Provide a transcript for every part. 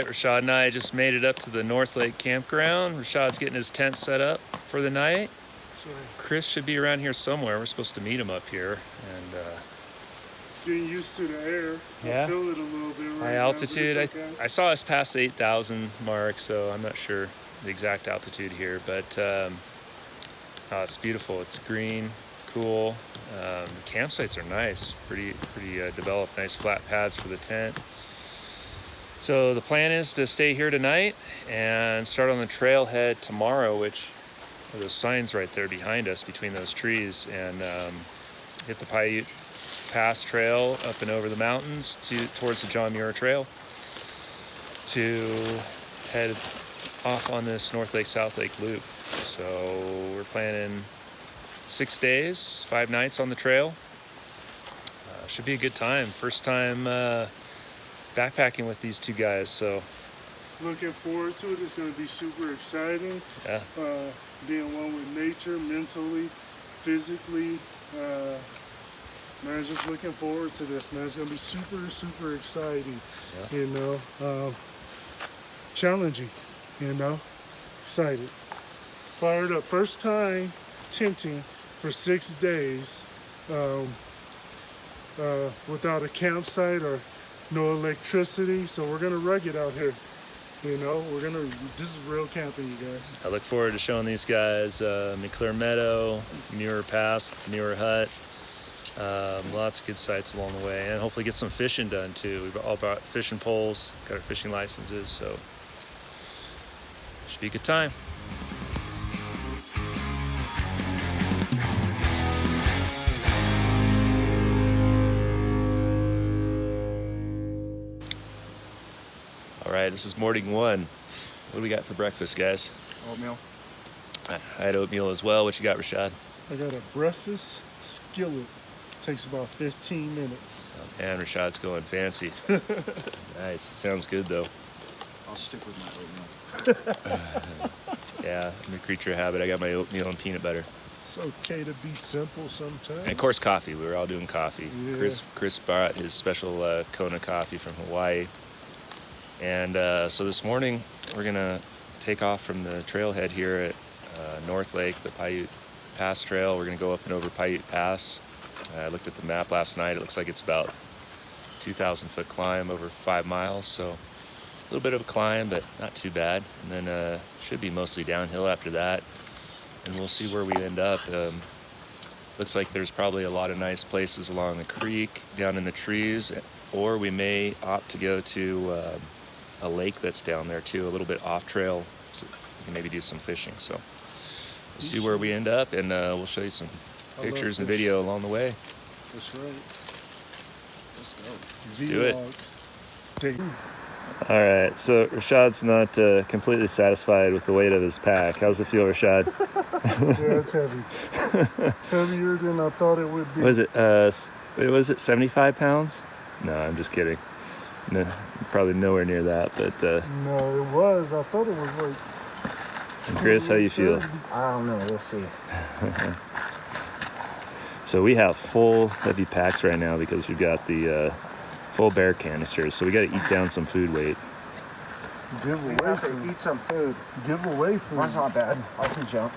right, Rashad and I just made it up to the North Lake campground. Rashad's getting his tent set up for the night. Sure. Chris should be around here somewhere. We're supposed to meet him up here. And getting used to the air. Yeah. I feel it a little bit right high now, altitude. but it's okay. I saw us past the 8,000 mark, so I'm not sure the exact altitude here, but it's beautiful. It's green, cool. Campsites are nice, pretty developed, nice flat pads for the tent. So the plan is to stay here tonight and start on the trailhead tomorrow, which are those signs right there behind us between those trees, and hit the Piute Pass trail up and over the mountains towards the John Muir Trail to head off on this North Lake South Lake loop. So we're planning 6 days, 5 nights on the trail. Should be a good time. First time backpacking with these two guys, so Looking forward to it. It's going to be super exciting. yeah. Being one with nature, mentally, physically. Man, just looking forward to this, man. It's going to be super exciting. Yeah. You know, challenging, you know, excited. Fired up. First time tenting for 6 days without a campsite or no electricity. So we're going to rug it out here. You know, this is real camping, you guys. I look forward to showing these guys McClure Meadow, Muir Pass, Muir Hut. Lots of good sites along the way, and hopefully get some fishing done too. We've all brought fishing poles, got our fishing licenses, so should be a good time. All right, this is morning one. What do we got for breakfast, guys? Oatmeal. I had oatmeal as well. What you got, Rashad? I got a breakfast skillet. Takes about 15 minutes. Oh, man, Rashad's going fancy. Nice. Sounds good, though. I'll stick with my oatmeal. Yeah, I'm a creature of habit. I got my oatmeal and peanut butter. It's okay to be simple sometimes. And of course, coffee. We were all doing coffee. Yeah. Chris brought his special Kona coffee from Hawaii. And so this morning, we're going to take off from the trailhead here at North Lake, the Piute Pass Trail. We're going to go up and over Piute Pass. I looked at the map last night. It looks like it's about 2,000 foot climb over 5 miles. So a little bit of a climb, but not too bad. And then should be mostly downhill after that. And we'll see where we end up. Looks like there's probably a lot of nice places along the creek, down in the trees, or we may opt to go to a lake that's down there too, a little bit off trail, so we can maybe do some fishing. So we'll see where we end up, and we'll show you some pictures and video along the way. That's right. Let's go. Let's do it. It. All right, so Rashad's not completely satisfied with the weight of his pack. How's it feel, Rashad? Yeah, it's heavy. Heavier than I thought it would be. Was it 75 pounds? No, I'm just kidding. No, probably nowhere near that, but No, it was. I thought it was like... Chris, how you feel? I don't know. We'll see. So we have full heavy packs right now because we've got the full bear canisters, so we got to eat down some food weight. Give We away have to food. eat some food. Give away food. That's not bad. I can jump.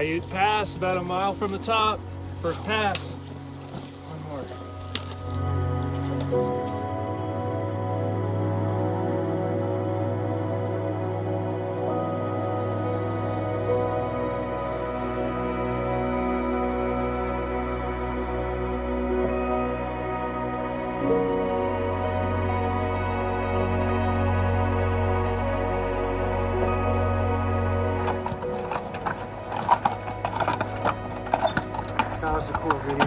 Piute Pass, about a mile from the top. First pass. One more. That was a cool video.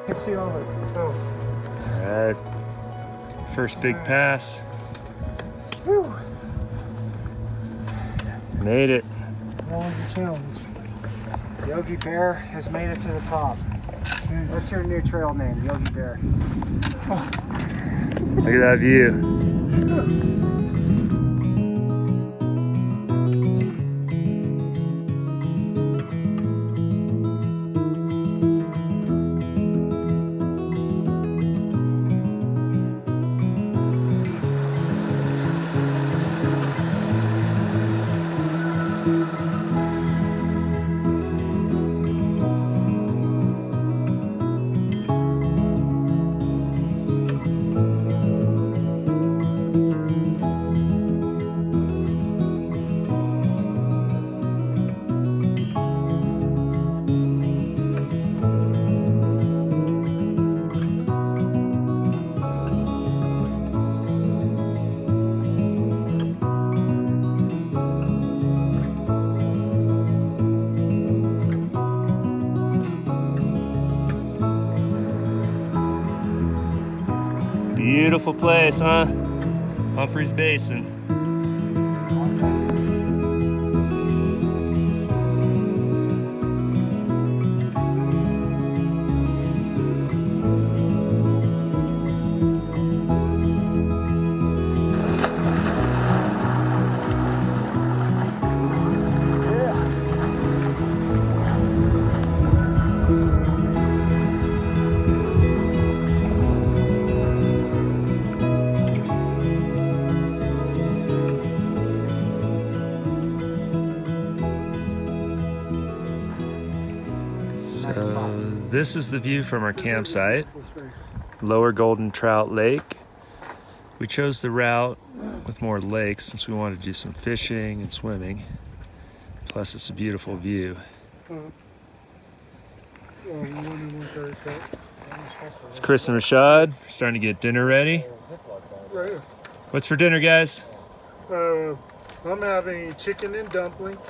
You can see all the Oh, All right. First big pass. Whew. Made it. What was the challenge? Yogi Bear has made it to the top. What's your new trail name, Yogi Bear? Look at that view. Beautiful place, huh? Humphreys Basin. So this is the view from our campsite, full space. Lower Golden Trout Lake. We chose the route with more lakes since we wanted to do some fishing and swimming. Plus it's a beautiful view. It's Chris and Rashad starting to get dinner ready. Right here. What's for dinner, guys? I'm having chicken and dumplings.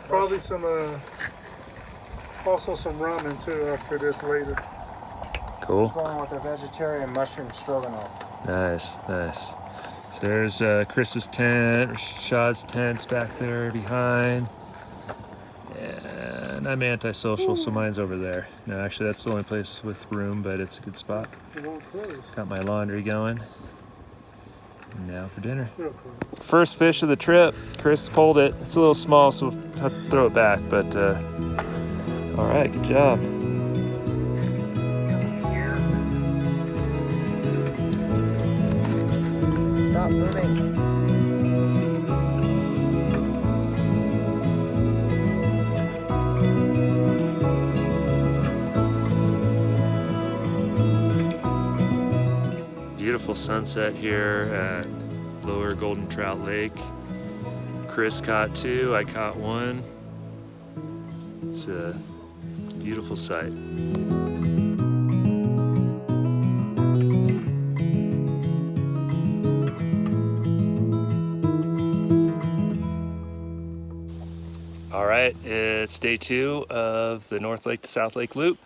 Probably some, also some ramen too after this later. Cool. Going with a vegetarian mushroom stroganoff. Nice, nice. So there's Chris's tent, Rashad's tent's back there behind. And I'm antisocial, so mine's over there. No, actually that's the only place with room, but it's a good spot. It won't close. Got my laundry going. And now for dinner. Real close. First fish of the trip. Chris pulled it. It's a little small, so we'll have to throw it back, but all right, good job. Stop moving. Beautiful sunset here at Lower Golden Trout Lake. Chris caught two, I caught one. It's a beautiful sight. All right, it's day 2 of the North Lake to South Lake loop.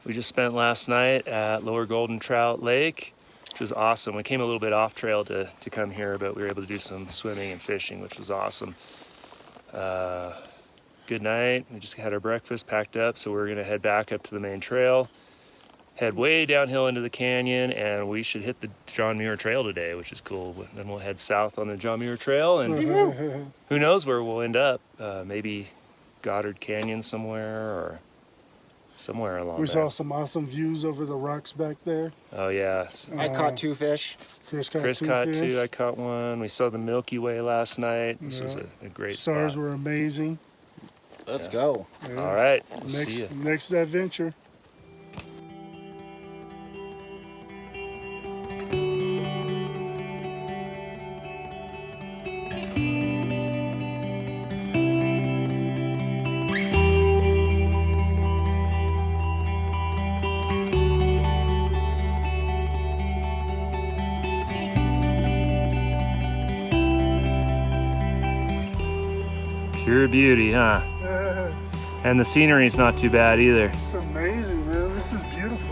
We just spent last night at Lower Golden Trout Lake, which was awesome. We came a little bit off trail to come here, but we were able to do some swimming and fishing, which was awesome. Good night. We just had our breakfast, packed up, so we're gonna head back up to the main trail, head way downhill into the canyon, and we should hit the John Muir Trail today, which is cool. Then we'll head south on the John Muir Trail, and who knows where we'll end up. Maybe Goddard Canyon somewhere, or somewhere along We there. saw some awesome views over the rocks back there. Oh yeah, I caught 2 fish. Chris Chris two caught fish. 2, I caught 1. We saw the Milky Way last night. This was a great Stars spot. were amazing. Let's go. Yeah. All right, we'll see Next, you. next adventure. Pure beauty, huh? And the scenery's not too bad either. It's amazing, man. This is beautiful.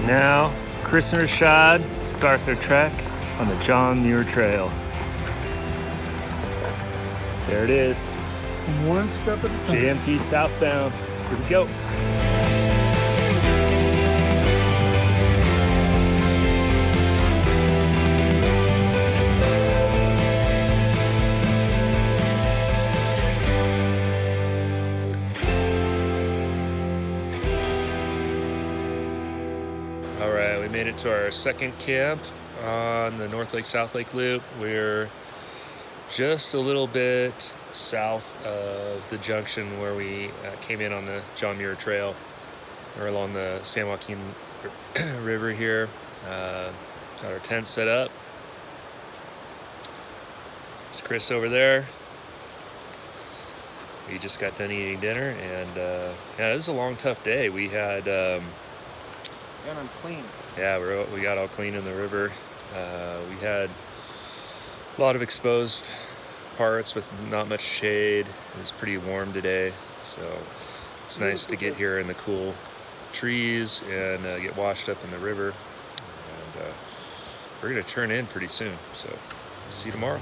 Now, Chris and Rashad start their trek on the John Muir Trail. There it is, One step at a time. JMT southbound. Here we go. All right, we made it to our second camp on the North Lake South Lake Loop. We're just a little bit south of the junction where we came in on the John Muir Trail. We're along the San Joaquin River here. Got our tent set up. There's Chris over there. We just got done eating dinner, and yeah, this is a long, tough day. We had And I'm clean. yeah, we got all clean in the river. We had a lot of exposed parts with not much shade. It was pretty warm today, so it's nice to get here in the cool trees and get washed up in the river. And we're gonna turn in pretty soon, so see you tomorrow.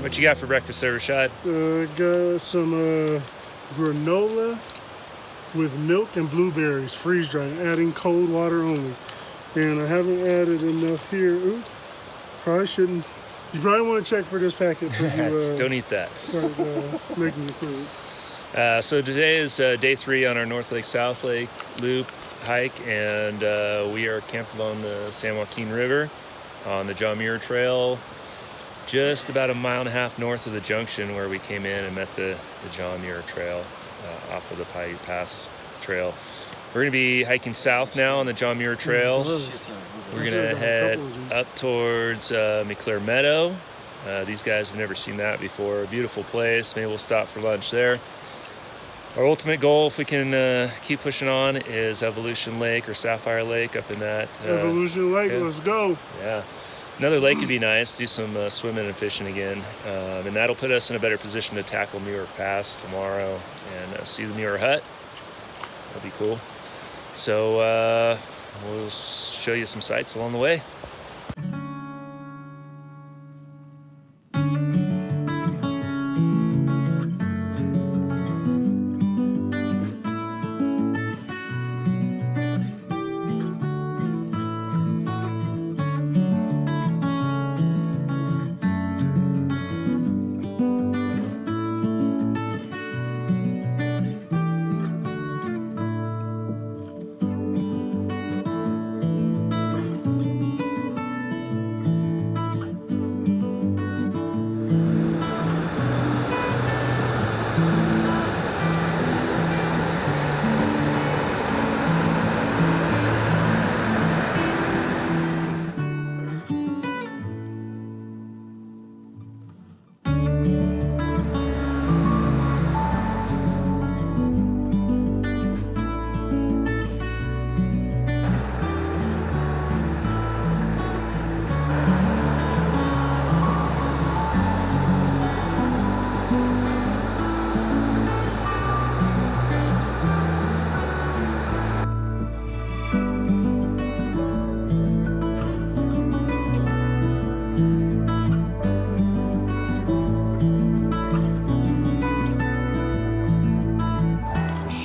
What you got for breakfast there, Rashad? Got some granola with milk and blueberries, freeze dried, adding cold water only. And I haven't added enough here. Ooh, probably shouldn't. You probably want to check for this packet for you. Don't eat that. Start making your food. So today is day 3 on our North Lake South Lake loop hike, and we are camped along the San Joaquin River on the John Muir Trail, just about a mile and a half north of the junction where we came in and met the John Muir Trail off of the Piute Pass Trail. We're going to be hiking south now on the John Muir Trail. We're going to head up towards McClure Meadow. These guys have never seen that before. A beautiful place. Maybe we'll stop for lunch there. Our ultimate goal, if we can keep pushing on, is Evolution Lake or Sapphire Lake up in that. Evolution Lake, let's go. Yeah. Another lake would be nice, do some swimming and fishing again. And that'll put us in a better position to tackle Muir Pass tomorrow and see the Muir Hut. That'll be cool. So we'll show you some sights along the way.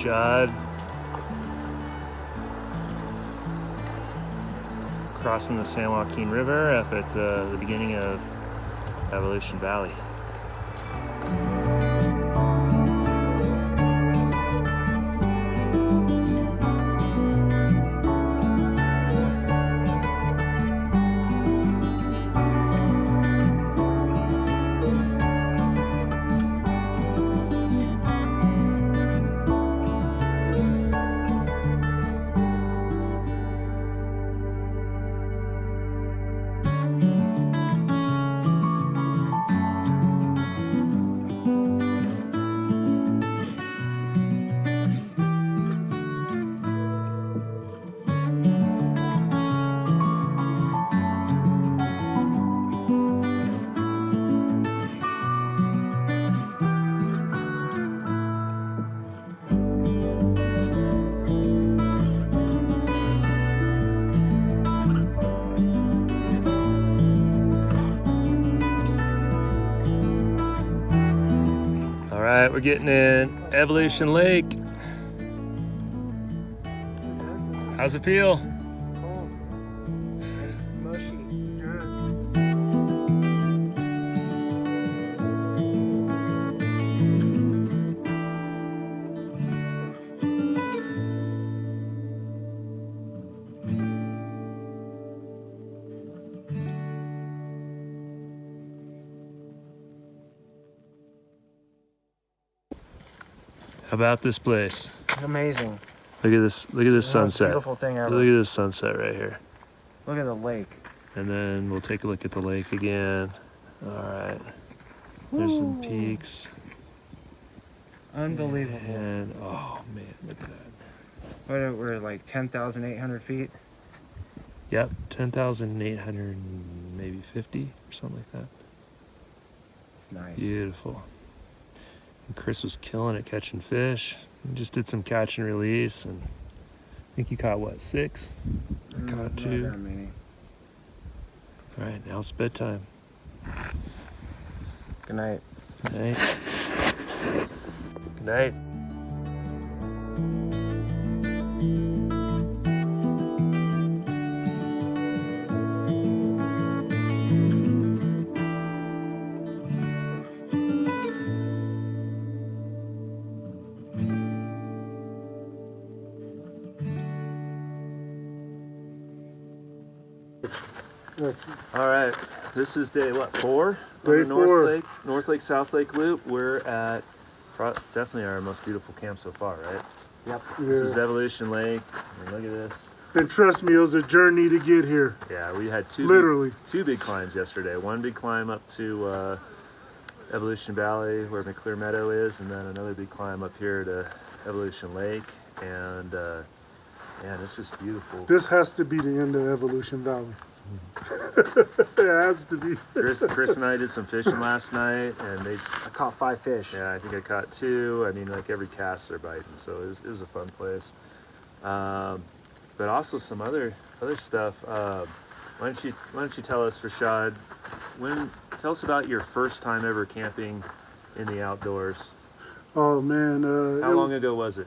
Rashad crossing the San Joaquin River up at the beginning of Evolution Valley. Alright, we're getting in Evolution Lake. How's it feel? Cold. And mushy. How about this place? Amazing. Look at this It's the most sunset. beautiful thing ever. Look at this sunset right here. Look at the lake. And then we'll take a look at the lake again. Alright. There's some peaks. Unbelievable. And oh man, look at that. What are we like 10,800 feet? Yep, 10,800 maybe 50 or something like that. It's Nice. Beautiful. And Chris was killing it catching fish. He just did some catch and release, and I think you caught what, 6? I caught Not 2. that many. All right, now it's bedtime. Good night. Good night. Good night. All right, this is day what, 4? Day on the North 4. Lake, North Lake, South Lake Loop. We're at definitely our most beautiful camp so far, right? Yep. This is Yeah. Evolution Lake. I mean, look at this. And trust me, it was a journey to get here. Yeah, we had Literally. two big climbs yesterday. One big climb up to Evolution Valley where McClure Meadow is, and then another big climb up here to Evolution Lake. And man, it's just beautiful. This has to be the end of Evolution Valley. It has to be. Chris and I did some fishing last night, and they just, I caught 5 fish. yeah, I think I caught 2. I mean, like every cast they're biting, so it was a fun place. But also some other stuff. Why don't you tell us, Rashad? Tell us about your first time ever camping in the outdoors. Oh man. How long ago was it?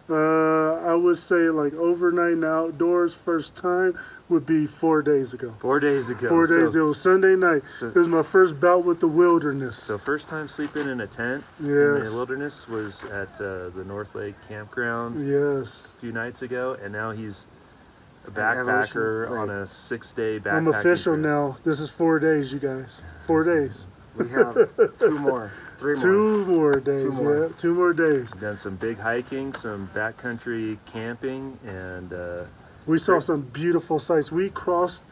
I would say like overnight in the outdoors first time would be 4 days ago. 4 days ago. 4 days. It was Sunday night. It was my first bout with the wilderness. So first time sleeping in a tent in Yes. the wilderness was at the North Lake campground Yes. a few nights ago, and now he's a Evolution backpacker Lake. on a 6-day backpacking I'm official trip. now. This is 4 days, you guys. 4 days. We have 2 more. 3 more. 2 more days. 2 more. Yeah, 2 more days. We've done some big hiking, some backcountry camping, and We saw some beautiful sights. We crossed,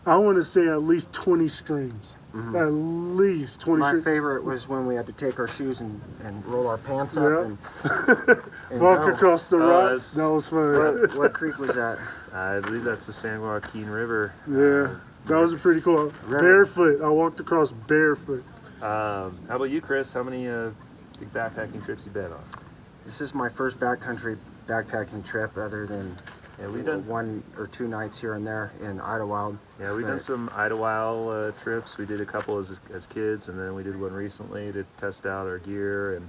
I want to say, at least 20 streams. At least 20 My streams. favorite was when we had to take our shoes and roll our pants up Yeah. and Walk go. across the Oh, rocks. that's- That was fun. What creek was that? I believe that's the San Joaquin River. Yeah, that was pretty cool. River. Barefoot. I walked across barefoot. How about you, Chris? How many big backpacking trips you been on? This is my first backcountry backpacking trip other than Yeah, we've done 1 or 2 nights here and there in Idlewild. Yeah, we've done some Idlewild trips. We did a couple as kids, and then we did one recently to test out our gear. And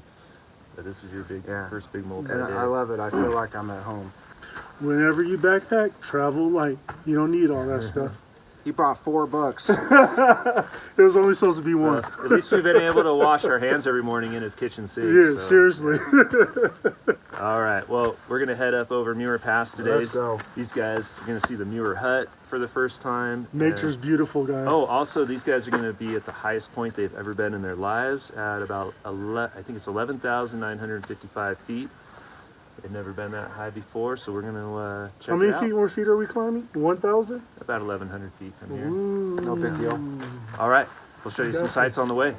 but this is your first big multi-day. And I love it. I feel like I'm at home. Whenever you backpack, travel light. You don't need all that stuff. He brought 4 books. It was only supposed to be one. At least we've been able to wash our hands every morning in his kitchen sink. Yeah, so- seriously. All right. Well, we're gonna head up over Muir Pass today. Let's go. These guys are gonna see the Muir Hut for the first time. Nature's And- beautiful, guys. Oh, also these guys are gonna be at the highest point they've ever been in their lives at about I think it's 11,955 feet. They've never been that high before, so we're gonna check How many it out. feet more feet are we climbing? 1,000? About 1,100 feet from here. No big deal. All right, we'll show you some sights on the way.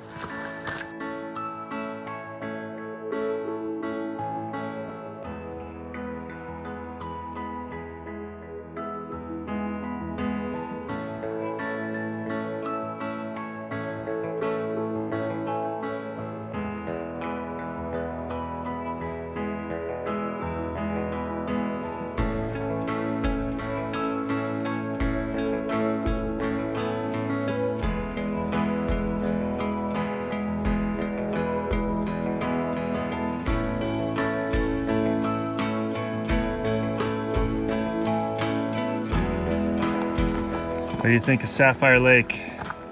What do you think of Sapphire Lake?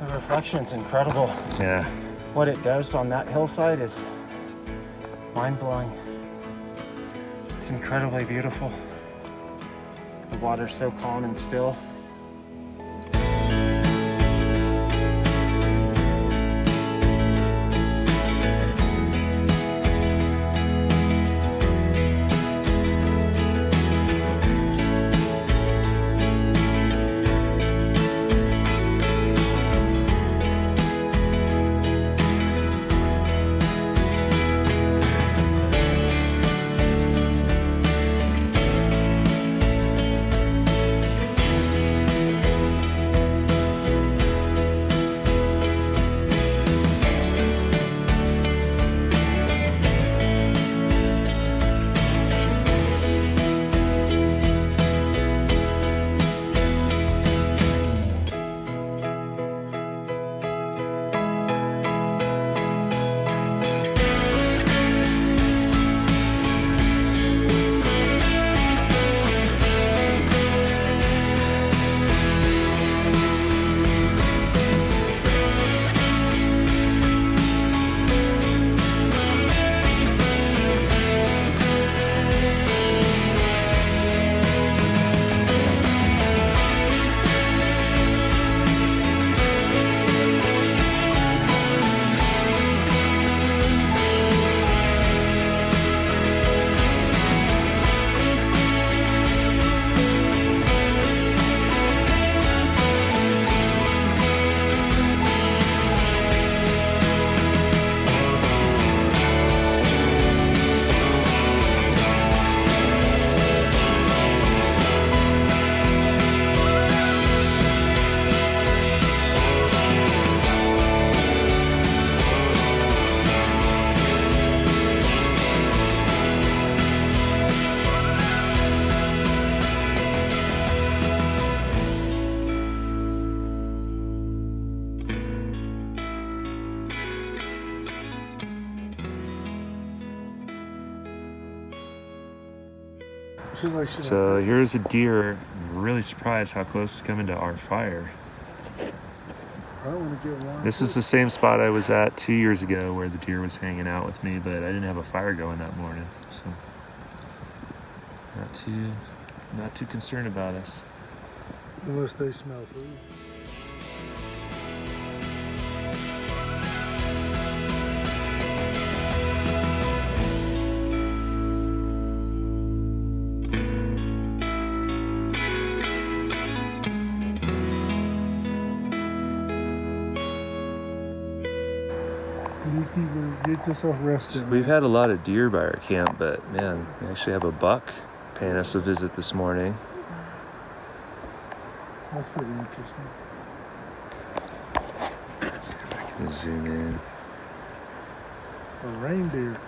The reflection's incredible. Yeah. What it does on that hillside is mind-blowing. It's incredibly beautiful. The water's so calm and still. She's like, she's So like, here's a deer. I'm really surprised how close it's coming to our fire. I want to get one. This is the same spot I was at 2 years ago where the deer was hanging out with me, but I didn't have a fire going that morning, so not too concerned about us. Unless they smell food. You people get yourself rested. We've had a lot of deer by our camp, but man, we actually have a buck paying us a visit this morning. That's pretty interesting. See if I can zoom in. A reindeer.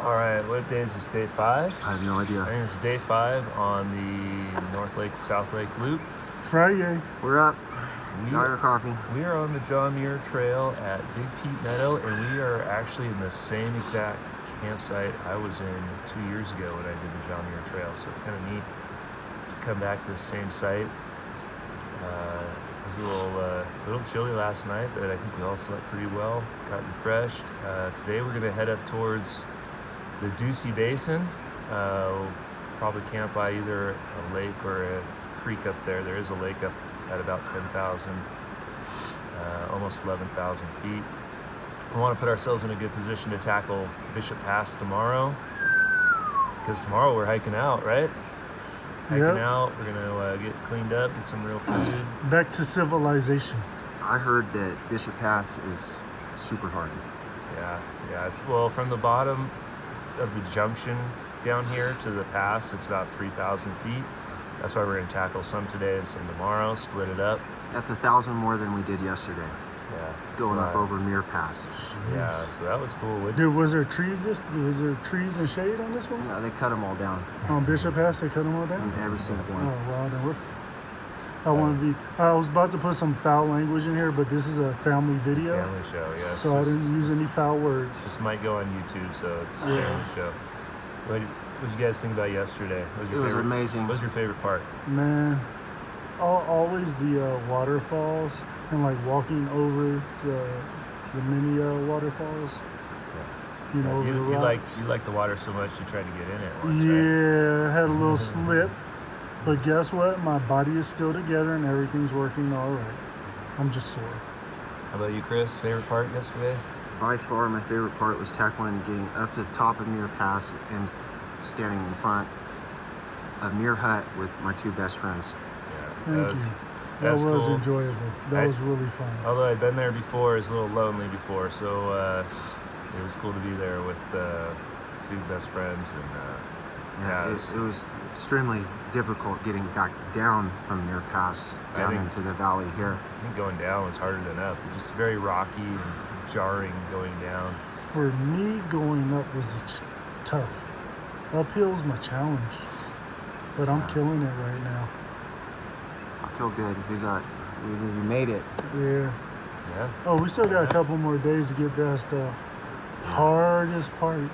All right, what day is this? Day 5? I have no idea. I think it's day 5 on the North Lake South Lake loop. Friday. We're up. We Got your coffee. We are on the John Muir Trail at Big Piute Meadow, and we are actually in the same exact campsite I was in 2 years ago when I did the John Muir Trail. So it's kind of neat to come back to the same site. It was a little chilly last night, but I think we all slept pretty well, got refreshed. Today we're going to head up towards the Ducey Basin. We'll probably camp by either a lake or a creek up there. There is a lake up at about 10,000, almost 11,000 feet. We want to put ourselves in a good position to tackle Bishop Pass tomorrow, because tomorrow we're hiking out, right? Hiking out, we're gonna get cleaned up, get some real food. Back to civilization. I heard that Bishop Pass is super hard. Yeah, it's, well, from the bottom of the junction down here to the pass, it's about 3,000 feet. That's why we're gonna tackle some today and some tomorrow, split it up. That's 1,000 more than we did yesterday. Yeah. Going up over Muir Pass. Yeah, so that was cool. Dude, was there trees and shade on this one? No, they cut them all down. On Bishop Pass, they cut them all down? Every single Oh, one. wow, then I was about to put some foul language in here, but this is a family video. Family show, yes. So I didn't use any foul words. This might go on YouTube, so it's a family show. What did you guys think about yesterday? It was amazing. What was your favorite part? Man, always the waterfalls and like walking over the mini waterfalls. You know, you rocks. like the water so much you tried to get in it once, Yeah, I had a little slip. But guess what? My body is still together and everything's working all right. I'm just sore. How about you, Chris? Favorite part yesterday? By far, my favorite part was tackling getting up to the top of Muir Pass and standing in front of Muir Hut with my two best friends. Yeah, Thank you. That was cool. enjoyable. That was really fun. Although I'd been there before, it was a little lonely before, so it was cool to be there with two best friends. And It was extremely difficult getting back down from Muir Pass down into the valley here. I think going down was harder than up. Just very rocky and jarring going down. For me, going up was tough. Uphill's my challenge, but I'm killing it right now. I feel good. We made it. Yeah. Yeah. Oh, we still got a couple more days to get past the hardest part.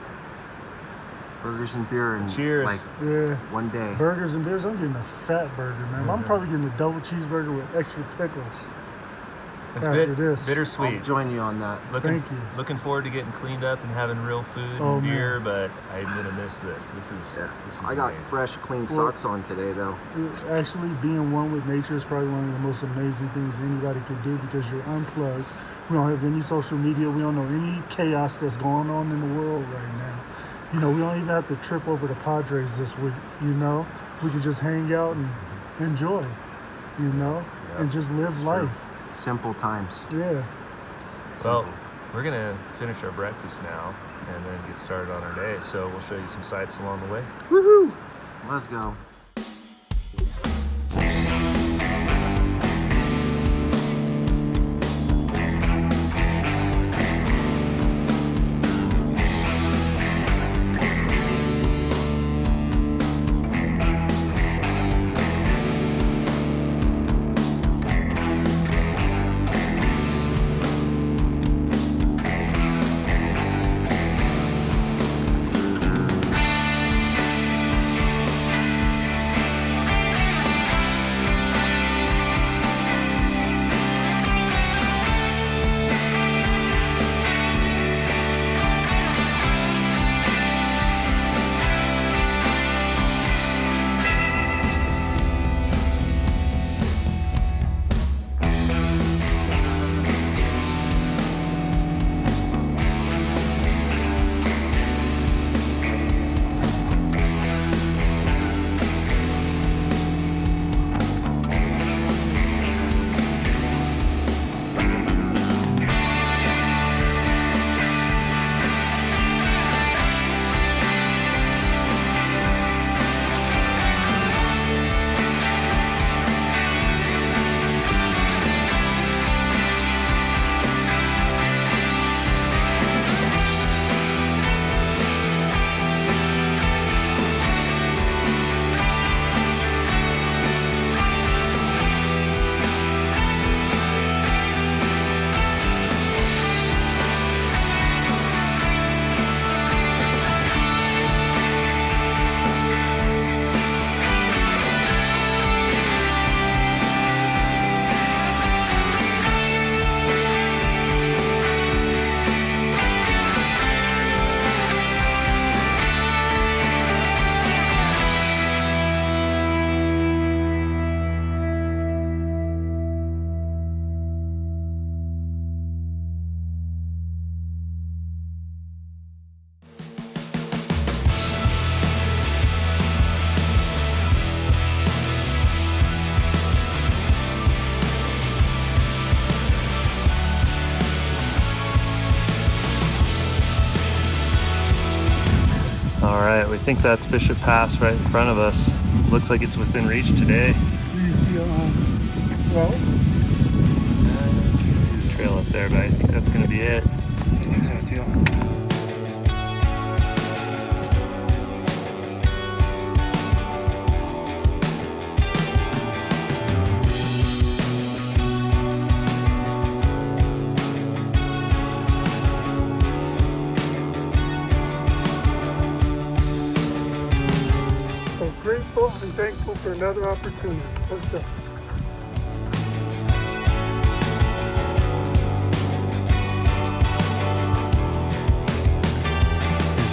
Burgers and beer and Cheers. like Yeah. one day. Burgers and beers. I'm getting a fat burger, man. I'm probably getting a double cheeseburger with extra pickles. It's After this. bittersweet. I'll join you on that. Thank you. Looking forward to getting cleaned up and having real food Oh, and beer, man. but I'm gonna miss this. This is I got amazing. fresh, clean socks on today, though. Actually, being one with nature is probably one of the most amazing things anybody can do because you're unplugged. We don't have any social media. We don't know any chaos that's going on in the world right now. You know, we don't even have to trip over the Padres this week, you know? We can just hang out and enjoy, you know? And just live life. Simple times. Yeah. Well, we're gonna finish our breakfast now and then get started on our day. So we'll show you some sights along the way. Woohoo! Let's go. right, we think that's Bishop Pass right in front of us. Looks like it's within reach today. Do you see well, You can see the trail up there, but I think that's gonna be it. I think so too. so grateful and thankful for another opportunity. Let's go.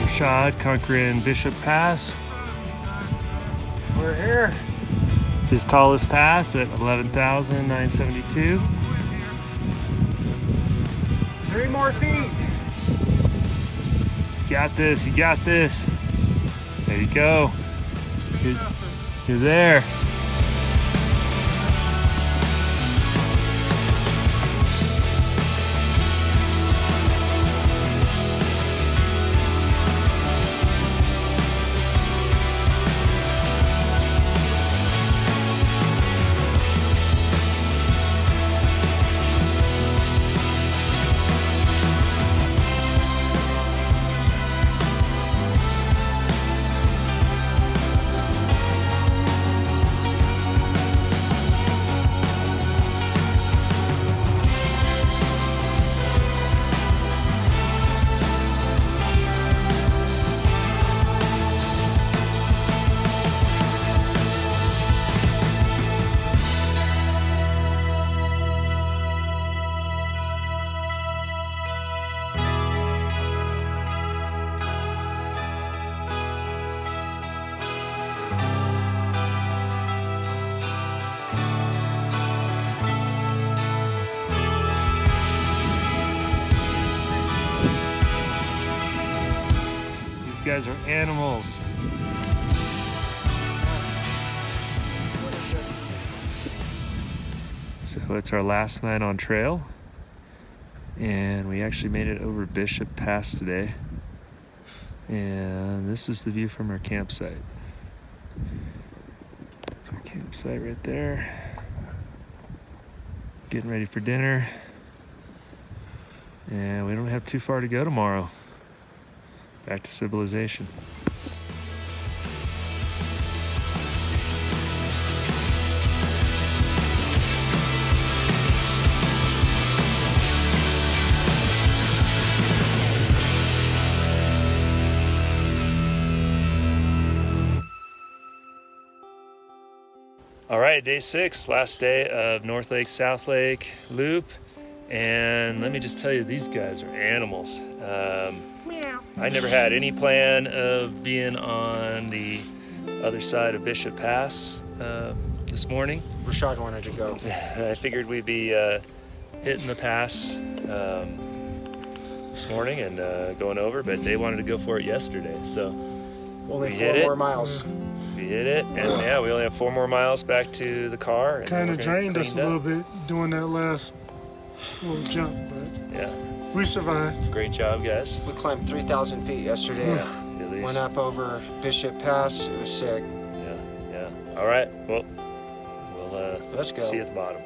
Rashad conquering Bishop Pass. We're here. His tallest pass at 11,972. 3 more feet. You got this, you got this. There you go. You're there. These guys are animals. So it's our last night on trail, and we actually made it over Bishop Pass today. And this is the view from our campsite. It's our campsite right there. Getting ready for dinner. And we don't have too far to go tomorrow. Back to civilization. All right, day 6, last day of North Lake, South Lake loop. And let me just tell you, these guys are animals. I never had any plan of being on the other side of Bishop Pass this morning. Rashad wanted to go. I figured we'd be hitting the pass this morning and going over, but they wanted to go for it yesterday. So Only we 4 hit more it. miles. We hit it, and yeah, we only have 4 more miles back to the car. And Kind of we're gonna drained us a clean little up. bit doing that last little jump, but Yeah, we survived. great job, guys. We climbed 3,000 feet yesterday. At least. Went up over Bishop Pass. It was sick. Yeah. All right. Well, we'll Let's go. see you at the bottom.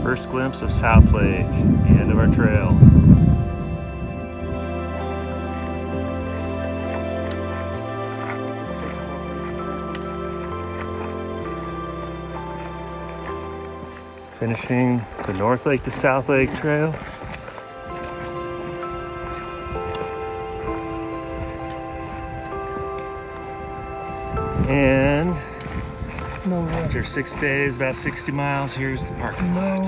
First glimpse of South Lake, the end of our trail. Finishing the North Lake to South Lake trail. And after 6 days, about 60 miles, here's the parking lot.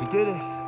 We did it.